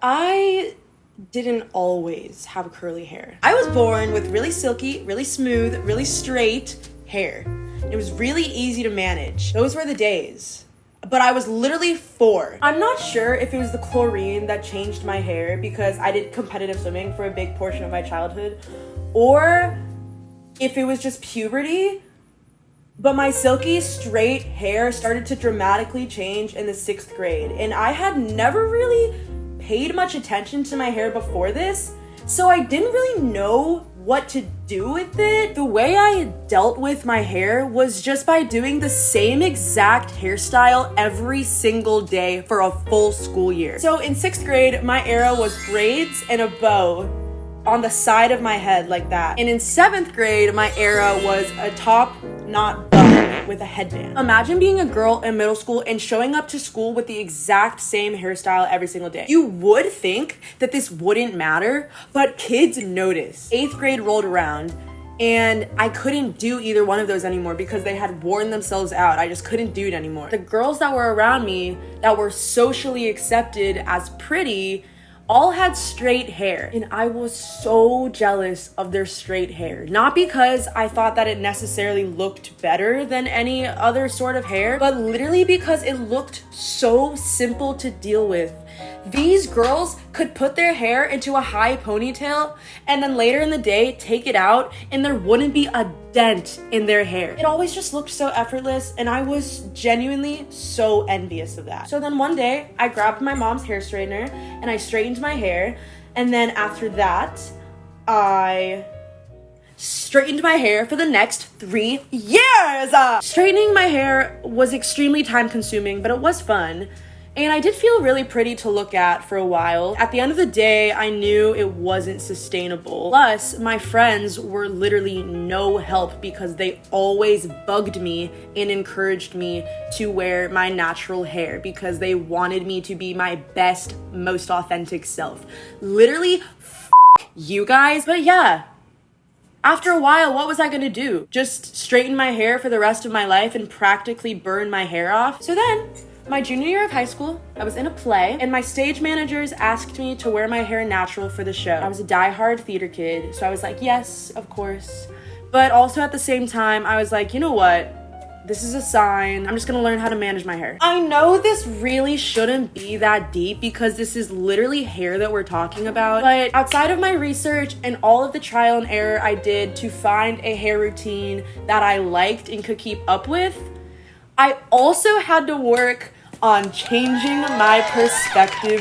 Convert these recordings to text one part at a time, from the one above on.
I didn't always have curly hair. I was born with really silky, really smooth, really straight hair. It was really easy to manage. Those were the days. But I was literally 4. I'm not sure if it was the chlorine that changed my hair because I did competitive swimming for a big portion of my childhood, or if it was just puberty. But my silky, straight hair started to dramatically change in the 6th grade, and I had never really paid much attention to my hair before this, so I didn't really know what to do with it. The way I dealt with my hair was just by doing the same exact hairstyle every single day for a full school year. So in 6th grade, my era was braids and a bow on the side of my head like that. And in 7th grade, my era was a top knot bun with a headband. Imagine being a girl in middle school and showing up to school with the exact same hairstyle every single day. You would think that this wouldn't matter, but kids notice. 8th grade rolled around and I couldn't do either one of those anymore because they had worn themselves out. I just couldn't do it anymore. The girls that were around me that were socially accepted as pretty all had straight hair, and I was so jealous of their straight hair. Not because I thought that it necessarily looked better than any other sort of hair, but literally because it looked so simple to deal with. These girls could put their hair into a high ponytail and then later in the day take it out and there wouldn't be a dent in their hair. It always just looked so effortless, and I was genuinely so envious of that. So then one day I grabbed my mom's hair straightener and I straightened my hair, and then after that I straightened my hair for the next 3 years. Straightening my hair was extremely time consuming, but it was fun. And I did feel really pretty to look at for a while. At the end of the day, I knew it wasn't sustainable. Plus, my friends were literally no help because they always bugged me and encouraged me to wear my natural hair because they wanted me to be my best, most authentic self. Literally, you guys. But yeah, after a while, what was I gonna do? Just straighten my hair for the rest of my life and practically burn my hair off? So then, my junior year of high school, I was in a play, and my stage managers asked me to wear my hair natural for the show. I was a diehard theater kid, so I was like, yes, of course. But also at the same time, I was like, you know what? This is a sign. I'm just gonna learn how to manage my hair. I know this really shouldn't be that deep because this is literally hair that we're talking about, but outside of my research and all of the trial and error I did to find a hair routine that I liked and could keep up with, I also had to work on changing my perspective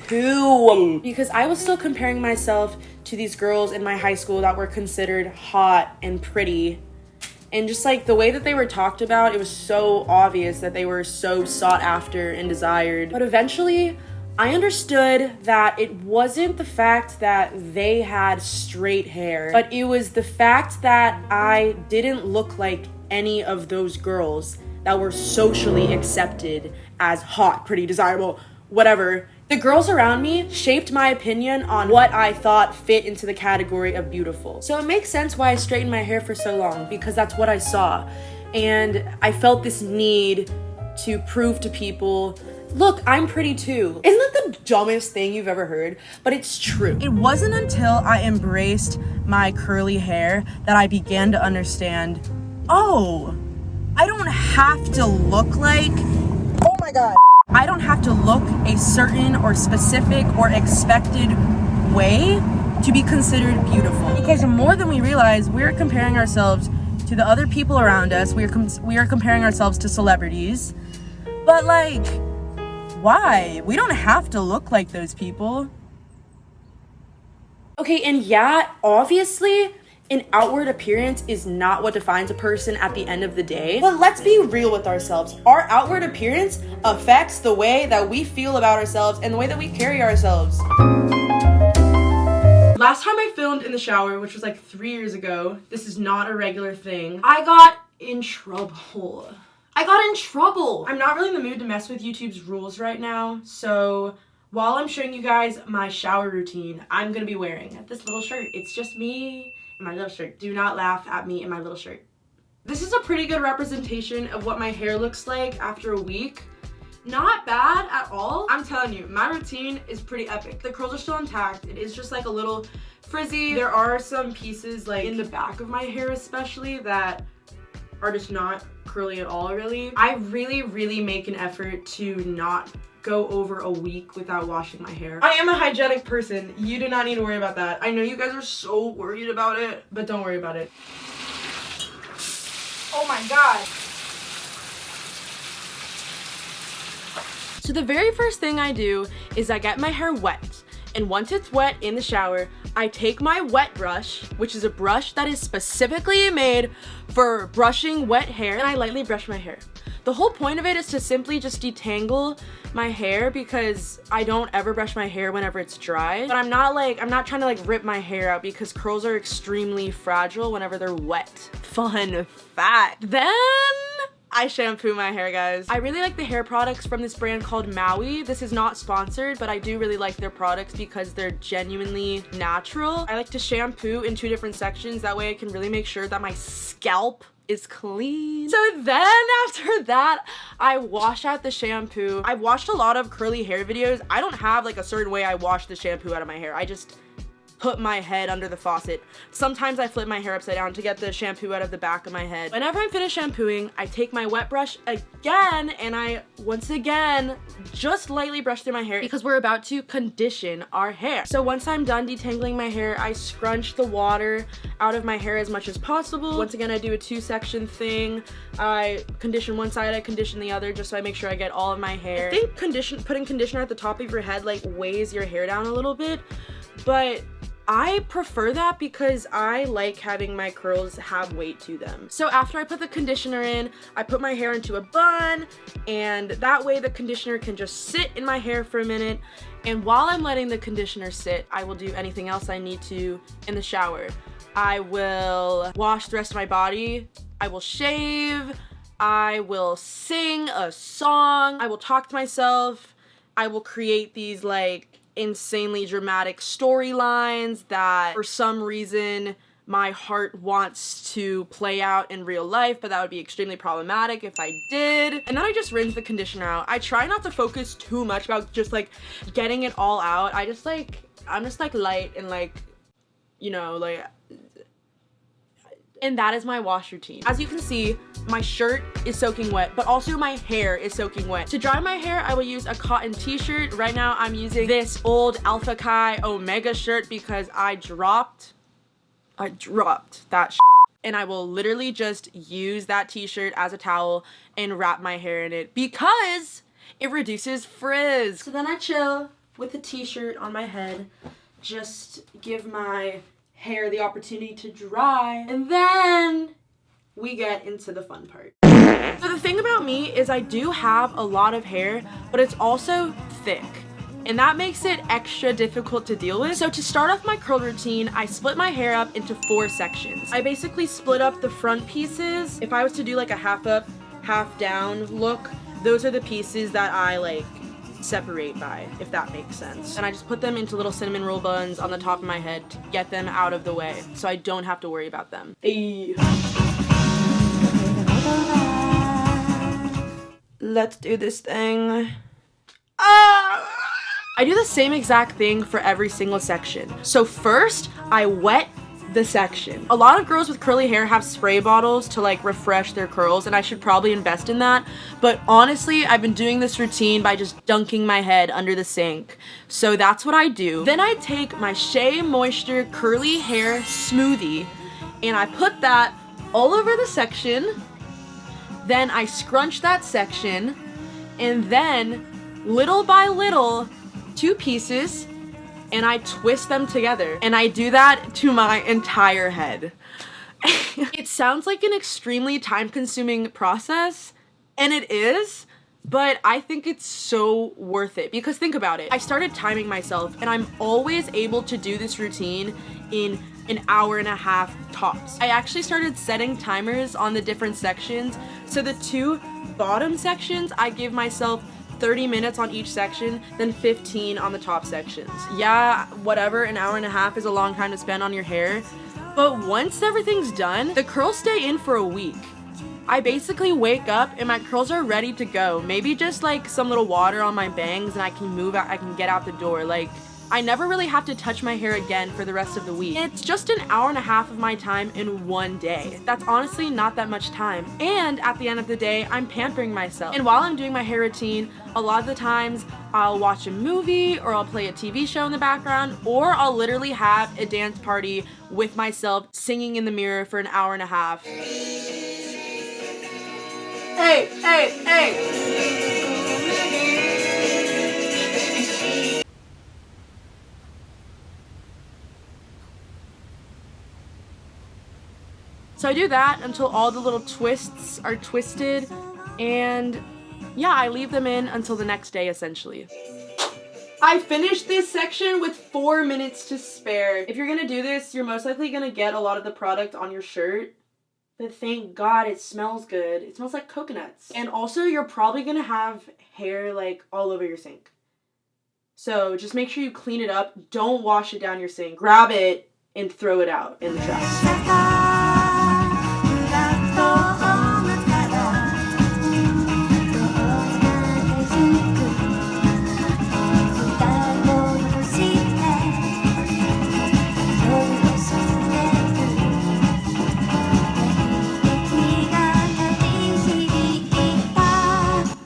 too, because I was still comparing myself to these girls in my high school that were considered hot and pretty, and just like the way that they were talked about, it was so obvious that they were so sought after and desired. But eventually I understood that it wasn't the fact that they had straight hair, but it was the fact that I didn't look like any of those girls that were socially accepted as hot, pretty, desirable, whatever. The girls around me shaped my opinion on what I thought fit into the category of beautiful. So it makes sense why I straightened my hair for so long, because that's what I saw. And I felt this need to prove to people, look, I'm pretty too. Isn't that the dumbest thing you've ever heard? But it's true. It wasn't until I embraced my curly hair that I began to understand, oh, I don't have to look like, oh my God, I don't have to look a certain or specific or expected way to be considered beautiful. Because more than we realize, we're comparing ourselves to the other people around us. We are comparing ourselves to celebrities. But like, why? We don't have to look like those people. Okay, and yeah, obviously, an outward appearance is not what defines a person at the end of the day. But let's be real with ourselves. Our outward appearance affects the way that we feel about ourselves and the way that we carry ourselves. Last time I filmed in the shower, which was like 3 years ago, this is not a regular thing, I got in trouble. I'm not really in the mood to mess with YouTube's rules right now, so while I'm showing you guys my shower routine, I'm gonna be wearing this little shirt. It's just me in my little shirt. Do not laugh at me in my little shirt. This is a pretty good representation of what my hair looks like after a week. Not bad at all. I'm telling you, my routine is pretty epic. The curls are still intact. It is just like a little frizzy. There are some pieces like in the back of my hair especially that are just not curly at all really. I really make an effort to not go over a week without washing my hair. I am a hygienic person. You do not need to worry about that. I know you guys are so worried about it, but don't worry about it. Oh my god. So the very first thing I do is I get my hair wet. And once it's wet in the shower, I take my wet brush, which is a brush that is specifically made for brushing wet hair, and I lightly brush my hair. The whole point of it is to simply just detangle my hair because I don't ever brush my hair whenever it's dry. But I'm not trying to like rip my hair out because curls are extremely fragile whenever they're wet. Fun fact. Then I shampoo my hair, guys. I really like the hair products from this brand called Maui. This is not sponsored, but I do really like their products because they're genuinely natural. I like to shampoo in 2 different sections. That way I can really make sure that my scalp is clean. So then after that, I wash out the shampoo. I've watched a lot of curly hair videos. I don't have like a certain way I wash the shampoo out of my hair. I just put my head under the faucet. Sometimes I flip my hair upside down to get the shampoo out of the back of my head. Whenever I'm finished shampooing, I take my wet brush again and I, once again, just lightly brush through my hair because we're about to condition our hair. So once I'm done detangling my hair, I scrunch the water out of my hair as much as possible. Once again, I do a 2-section thing. I condition one side, I condition the other, just so I make sure I get all of my hair. I think putting conditioner at the top of your head like weighs your hair down a little bit, but I prefer that because I like having my curls have weight to them. So after I put the conditioner in, I put my hair into a bun, and that way the conditioner can just sit in my hair for a minute. And while I'm letting the conditioner sit, I will do anything else I need to in the shower. I will wash the rest of my body. I will shave. I will sing a song. I will talk to myself. I will create these like insanely dramatic storylines that for some reason my heart wants to play out in real life, but that would be extremely problematic if I did. And then I just rinse the conditioner out. I try not to focus too much about just like getting it all out. I'm just like light and like, you know, like, and that is my wash routine. As you can see, my shirt is soaking wet, but also my hair is soaking wet. To dry my hair, I will use a cotton t-shirt. Right now, I'm using this old Alpha Chi Omega shirt because I dropped that and I will literally just use that t-shirt as a towel and wrap my hair in it because it reduces frizz. So then I chill with the t-shirt on my head, just give my hair the opportunity to dry, and then we get into the fun part. So the thing about me is I do have a lot of hair, but it's also thick, and that makes it extra difficult to deal with. So to start off my curl routine, I split my hair up into 4 sections. I basically split up the front pieces. If I was to do like a half up, half down look, those are the pieces that I like separate by, if that makes sense. And I just put them into little cinnamon roll buns on the top of my head to get them out of the way so I don't have to worry about them. Hey. Let's do this thing. I do the same exact thing for every single section. So first, I wet the section. A lot of girls with curly hair have spray bottles to like refresh their curls, and I should probably invest in that, but honestly I've been doing this routine by just dunking my head under the sink, so that's what I do. Then I take my Shea Moisture curly hair smoothie and I put that all over the section. Then I scrunch that section, and then little by little 2 pieces, and I twist them together, and I do that to my entire head. It sounds like an extremely time-consuming process, and it is, but I think it's so worth it because think about it. I started timing myself, and I'm always able to do this routine in an hour and a half tops. I actually started setting timers on the different sections, so the 2 bottom sections, I give myself 30 minutes on each section, then 15 on the top sections. Yeah, whatever, an hour and a half is a long time to spend on your hair, but once everything's done, the curls stay in for a week. I basically wake up and my curls are ready to go. Maybe just like some little water on my bangs and I can move out, I can get out the door. Like, I never really have to touch my hair again for the rest of the week. It's just an hour and a half of my time in one day. That's honestly not that much time. And at the end of the day, I'm pampering myself. And while I'm doing my hair routine, a lot of the times I'll watch a movie or I'll play a TV show in the background, or I'll literally have a dance party with myself singing in the mirror for an hour and a half. Hey, hey, hey! So I do that until all the little twists are twisted, and yeah, I leave them in until the next day essentially. I finished this section with 4 minutes to spare. If you're gonna do this, you're most likely gonna get a lot of the product on your shirt, but thank God it smells good. It smells like coconuts. And also you're probably gonna have hair like all over your sink. So just make sure you clean it up. Don't wash it down your sink. Grab it and throw it out in the trash.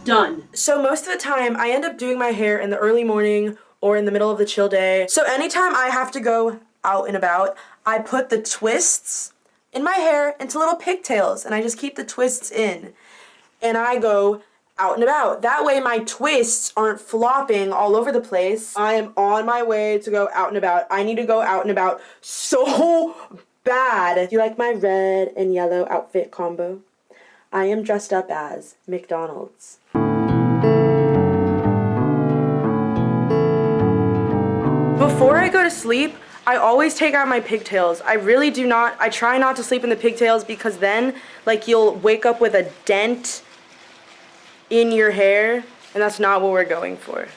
Done. So most of the time I end up doing my hair in the early morning or in the middle of the chill day. So anytime I have to go out and about, I put the twists in my hair into little pigtails and I just keep the twists in and I go out and about. That way my twists aren't flopping all over the place. I am on my way to go out and about. I need to go out and about so bad. Do you like my red and yellow outfit combo? I am dressed up as McDonald's. Before I go to sleep, I always take out my pigtails. I try not to sleep in the pigtails because then, like, you'll wake up with a dent in your hair, and that's not what we're going for.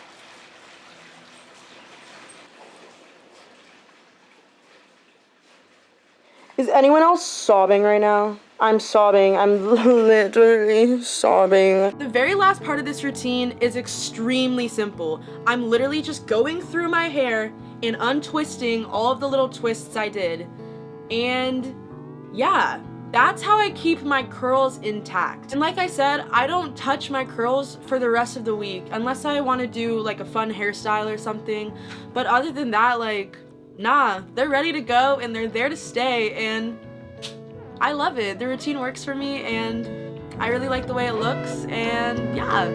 Is anyone else sobbing right now? I'm sobbing. I'm literally sobbing. The very last part of this routine is extremely simple. I'm literally just going through my hair and untwisting all of the little twists I did. And yeah, that's how I keep my curls intact. And like I said, I don't touch my curls for the rest of the week unless I want to do like a fun hairstyle or something. But other than that, like, nah, they're ready to go and they're there to stay, and I love it. The routine works for me and I really like the way it looks, and yeah.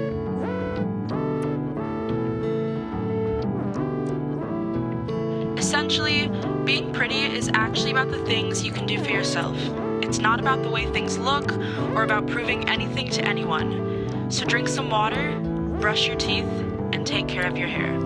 Essentially, being pretty is actually about the things you can do for yourself. It's not about the way things look or about proving anything to anyone. So drink some water, brush your teeth, and take care of your hair.